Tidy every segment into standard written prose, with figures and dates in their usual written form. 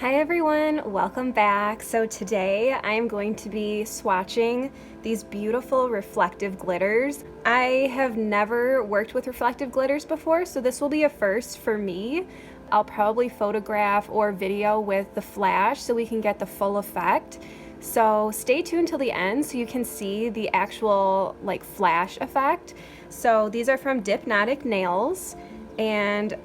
Hi everyone, welcome back. So today I am going to be swatching these beautiful reflective glitters. I have never worked with reflective glitters before, so this will be a first for me. I'll probably photograph or video with the flash so we can get the full effect. So stay tuned till the end so you can see the actual flash effect. So these are from Dipnotic Nails, and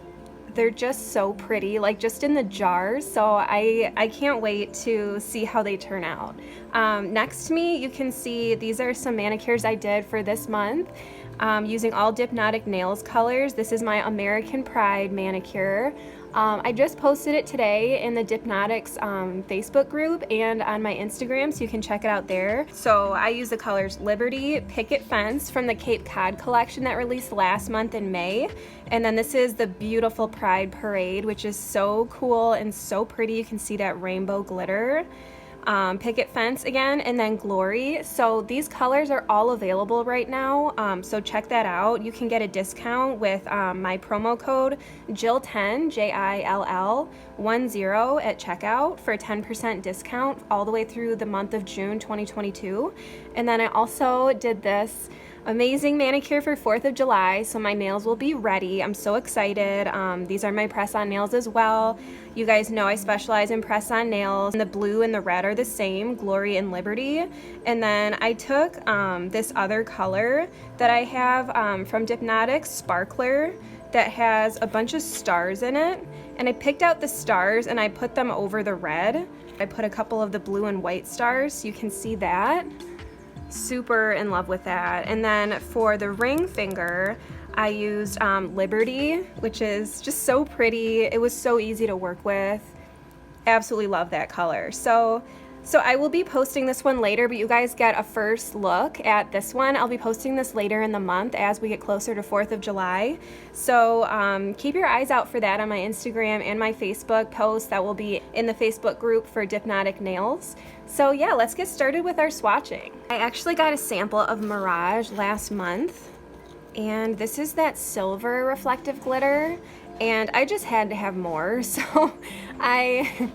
they're just so pretty, just in the jars, so I can't wait to see how they turn out. Next to me, you can see these are some manicures I did for this month using all Dipnotic Nails colors. This is my American Pride manicure. I just posted it today in the Dipnotics Facebook group and on my Instagram, so you can check it out there. So I use the colors Liberty, Picket Fence from the Cape Cod collection that released last month in May. And then this is the beautiful Pride Parade, which is so cool and so pretty. You can see that rainbow glitter. Picket Fence again, and then Glory. So these colors are all available right now, so check that out. You can get a discount with my promo code JILL10, JILL10 at checkout for a 10% discount all the way through the month of June 2022. And then I also did this amazing manicure for 4th of July, so my nails will be ready. I'm so excited. These are my press-on nails as well. You guys know I specialize in press-on nails. And the blue and the red are the same, Glory and Liberty. And then I took this other color that I have from Dipnotic, Sparkler, that has a bunch of stars in it. And I picked out the stars and I put them over the red. I put a couple of the blue and white stars, so you can see that. Super in love with that. And then for the ring finger, I used Liberty, which is just so pretty. It was so easy to work with. Absolutely love that color. So I will be posting this one later, but you guys get a first look at this one. I'll be posting this later in the month as we get closer to 4th of July. So keep your eyes out for that on my Instagram and my Facebook post that will be in the Facebook group for Dipnotic Nails. So yeah, let's get started with our swatching. I actually got a sample of Mirage last month, and this is that silver reflective glitter, and I just had to have more, so I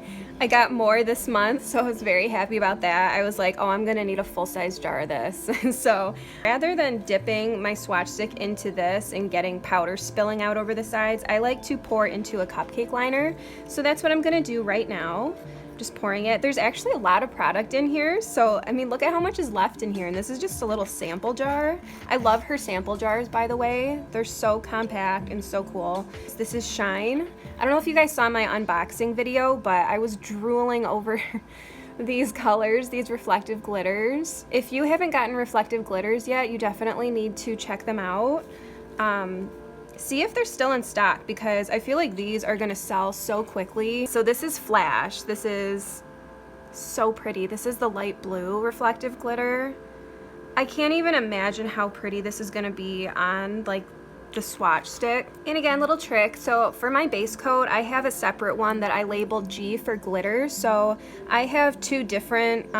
got more this month, so I was very happy about that. I was like, oh, I'm gonna need a full-size jar of this. So rather than dipping my swatch stick into this and getting powder spilling out over the sides, I like to pour into a cupcake liner. So that's what I'm gonna do right now. Just pouring it. There's actually a lot of product in here, so I mean, look at how much is left in here, and this is just a little sample jar. I love her sample jars, by the way. They're so compact and so cool. This is Shine. I don't know if you guys saw my unboxing video, but I was drooling over these colors, these reflective glitters. If you haven't gotten reflective glitters yet, you definitely need to check them out. See if they're still in stock, because I feel like these are gonna sell so quickly. So this is Flash. This is so pretty. This is the light blue reflective glitter. I can't even imagine how pretty this is gonna be on the swatch stick. And again, little trick, so for my base coat, I have a separate one that I labeled G for glitter. So I have two different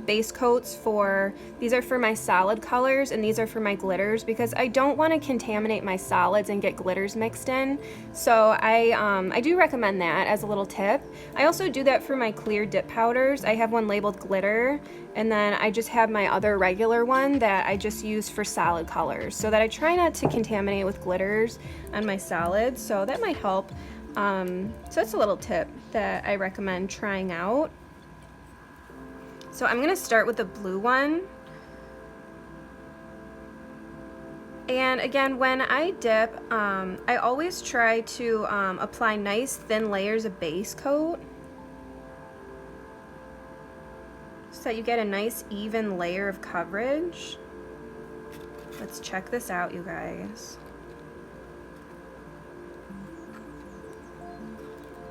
base coats for, these are for my solid colors and these are for my glitters, because I don't want to contaminate my solids and get glitters mixed in. So I do recommend that as a little tip. I also do that for my clear dip powders. I have one labeled glitter, and then I just have my other regular one that I just use for solid colors, so that I try not to contaminate with glitters on my solids, so that might help. So that's a little tip that I recommend trying out. So I'm gonna start with the blue one. And again, when I dip, I always try to apply nice thin layers of base coat, so that you get a nice even layer of coverage. Let's check this out, you guys.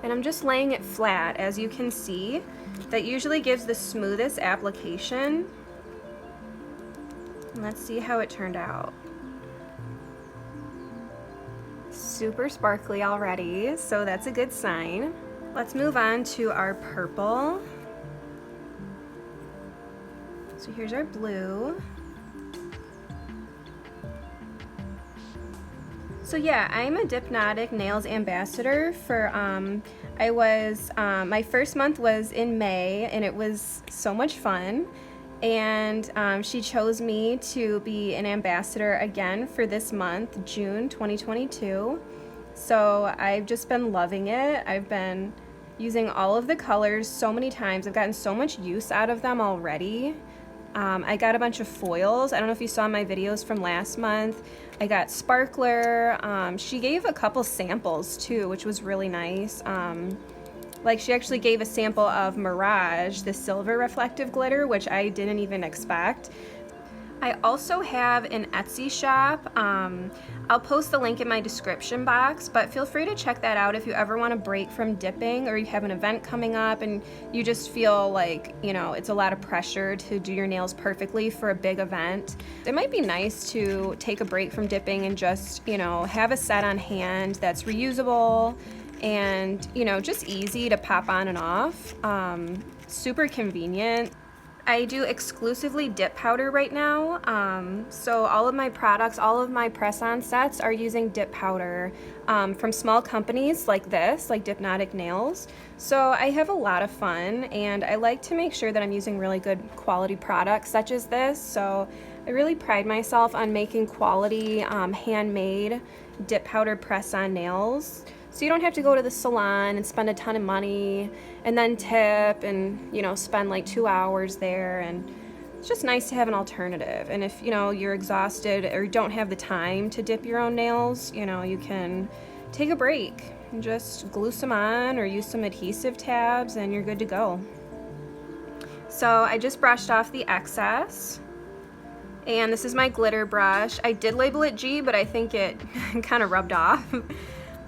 And I'm just laying it flat, as you can see. That usually gives the smoothest application. And let's see how it turned out. Super sparkly already, so that's a good sign. Let's move on to our purple. So here's our blue. So yeah, I'm a Dipnotic Nails ambassador for, my first month was in May, and it was so much fun. And she chose me to be an ambassador again for this month, June 2022. So I've just been loving it. I've been using all of the colors so many times. I've gotten so much use out of them already. I got a bunch of foils. I don't know if you saw my videos from last month. I got sparkler. She gave a couple samples too, which was really nice. Like she actually gave a sample of Mirage, the silver reflective glitter, which I didn't even expect. I also have an Etsy shop. I'll post the link in my description box, but feel free to check that out if you ever want to break from dipping, or you have an event coming up and you just feel like, you know, it's a lot of pressure to do your nails perfectly for a big event. It might be nice to take a break from dipping and just, you know, have a set on hand that's reusable and, you know, just easy to pop on and off. Super convenient. I do exclusively dip powder right now, so all of my products, all of my press-on sets are using dip powder from small companies like this, like Dipnotic Nails. So I have a lot of fun, and I like to make sure that I'm using really good quality products such as this. So I really pride myself on making quality handmade dip powder press-on nails. So you don't have to go to the salon and spend a ton of money and then tip and, you know, spend like 2 hours there. And it's just nice to have an alternative. And if, you know, you're exhausted or don't have the time to dip your own nails, you know, you can take a break and just glue some on or use some adhesive tabs and you're good to go. So I just brushed off the excess. And this is my glitter brush. I did label it G, but I think it kind of rubbed off.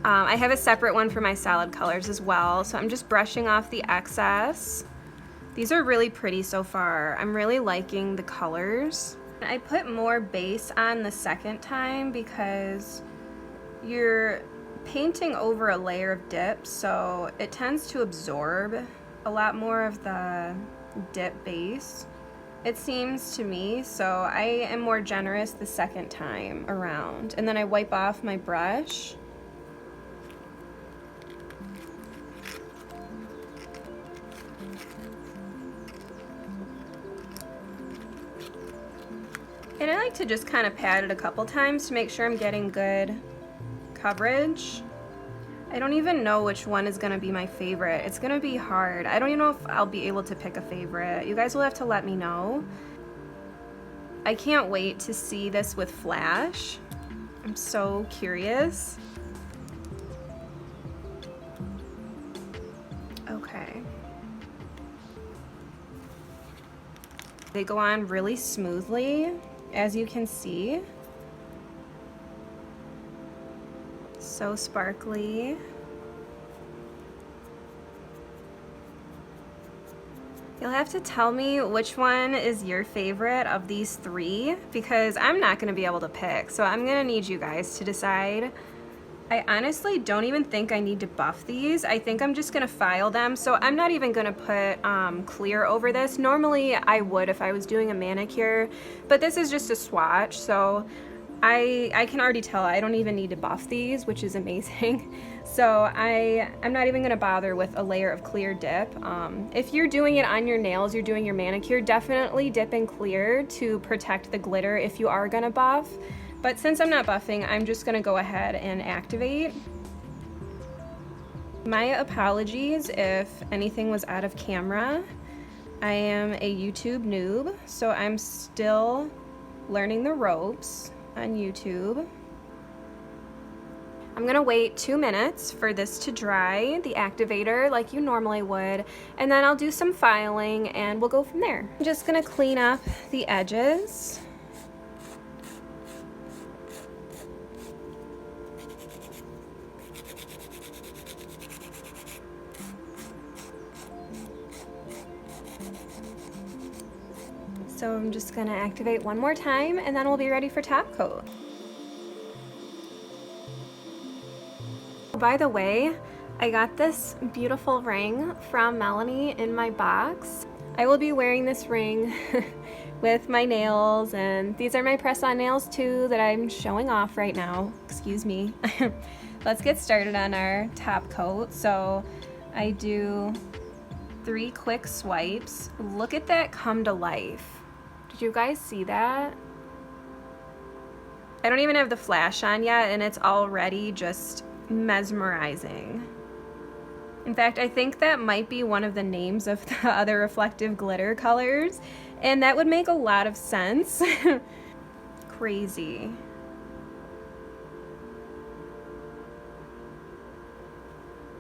I have a separate one for my solid colors as well, so I'm just brushing off the excess. These are really pretty so far. I'm really liking the colors. I put more base on the second time because you're painting over a layer of dip, so it tends to absorb a lot more of the dip base, it seems to me. So I am more generous the second time around. And then I wipe off my brush. And I like to just kind of pat it a couple times to make sure I'm getting good coverage. I don't even know which one is gonna be my favorite. It's gonna be hard. I don't even know if I'll be able to pick a favorite. You guys will have to let me know. I can't wait to see this with flash. I'm so curious. Okay. They go on really smoothly, as you can see. So sparkly. You'll have to tell me which one is your favorite of these three, because I'm not gonna be able to pick, so I'm gonna need you guys to decide. I honestly don't even think I need to buff these. I think I'm just gonna file them, so I'm not even gonna put clear over this. Normally I would if I was doing a manicure, but this is just a swatch, so I can already tell I don't even need to buff these, which is amazing. So I'm not even gonna bother with a layer of clear dip. If you're doing it on your nails, you're doing your manicure, definitely dip in clear to protect the glitter if you are gonna buff. But since I'm not buffing, I'm just gonna go ahead and activate. My apologies if anything was out of camera. I am a YouTube noob, so I'm still learning the ropes on YouTube. I'm gonna wait 2 minutes for this to dry, the activator, like you normally would, and then I'll do some filing and we'll go from there. I'm just gonna clean up the edges. So I'm just gonna activate one more time and then we'll be ready for top coat. By the way, I got this beautiful ring from Melanie in my box. I will be wearing this ring with my nails, and these are my press-on nails too that I'm showing off right now. Excuse me. Let's get started on our top coat. So I do 3 quick swipes. Look at that come to life. Did you guys see that? I don't even have the flash on yet, and it's already just mesmerizing. In fact, I think that might be one of the names of the other reflective glitter colors, and that would make a lot of sense. Crazy.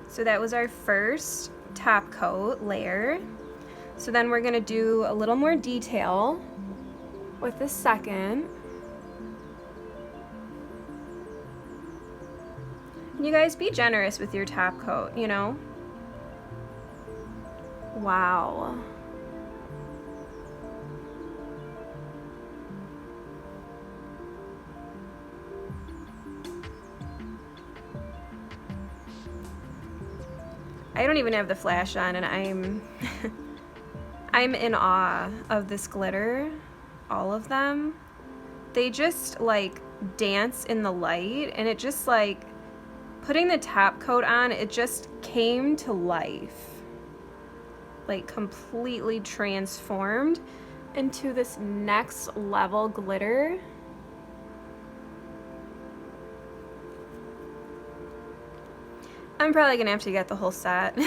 So that was our first top coat layer. So then we're gonna do a little more detail with the second. You guys, be generous with your top coat, you know? Wow. I don't even have the flash on, and I'm in awe of this glitter. All of them. They just like dance in the light, and it just like, putting the top coat on, it just came to life. Like completely transformed into this next level glitter. I'm probably gonna have to get the whole set.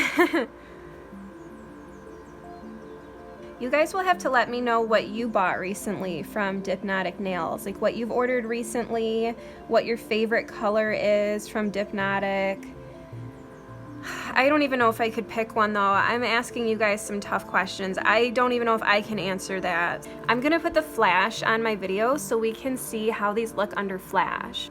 You guys will have to let me know what you bought recently from Dipnotic Nails, like what you've ordered recently, what your favorite color is from Dipnotic. I don't even know if I could pick one though. I'm asking you guys some tough questions. I don't even know if I can answer that. I'm gonna put the flash on my video so we can see how these look under flash.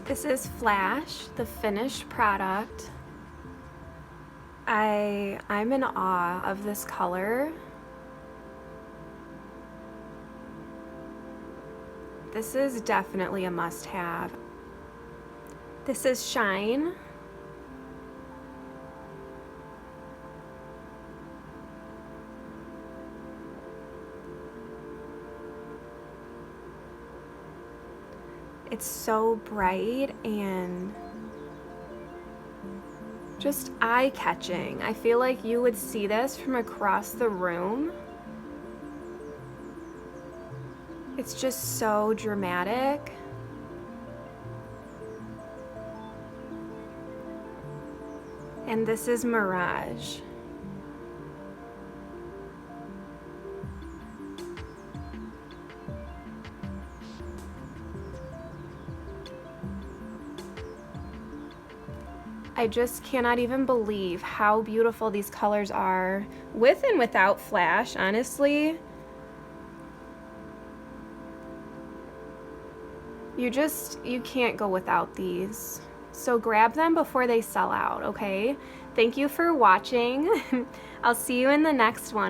This is Flash, the finished product. I'm in awe of this color. This is definitely a must-have. This is Shine. It's so bright and just eye-catching. I feel like you would see this from across the room. It's just so dramatic. And this is Mirage. I just cannot even believe how beautiful these colors are with and without flash, honestly. You can't go without these. So grab them before they sell out, okay? Thank you for watching. I'll see you in the next one.